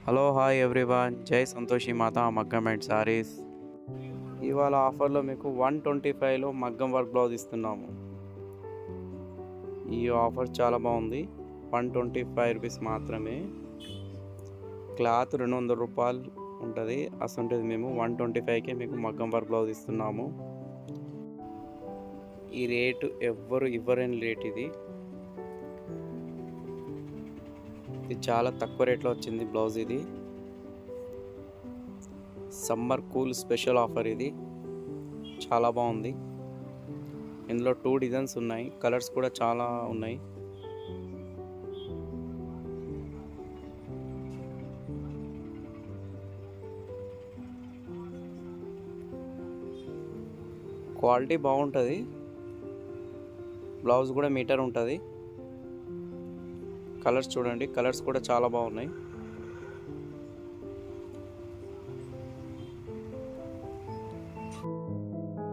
Hello hi everyone, జై సంతోషి మాత మగ్గం and saris. ఇవాళ ఆఫర్లో మీకు 125లో మగ్గం వర్క్ బ్లౌజ్ ఇస్తున్నాము. ఈ ఆఫర్ చాలా బాగుంది. 125 రూపీస్ మాత్రమే. క్లాత్ 200 రూపాయలు ఉంటుంది. అసలు మేము 125కే మీకు మగ్గం వర్క్ బ్లౌజ్ ఇస్తున్నాము. ఈ రేటు ఎవ్వరు ఇవ్వలేని రేట్ ఇది చాలా తక్కువ రేట్లో వచ్చింది బ్లౌజ్. ఇది సమ్మర్ కూల్ స్పెషల్ ఆఫర్. ఇది చాలా బాగుంది. ఇందులో 2 డిజైన్స్ ఉన్నాయి, కలర్స్ కూడా చాలా ఉన్నాయి. క్వాలిటీ బాగుంటుంది. బ్లౌజ్ కూడా మీటర్ ఉంటుంది. కలర్స్ చూడండి, కలర్స్ కూడా చాలా బాగున్నాయి.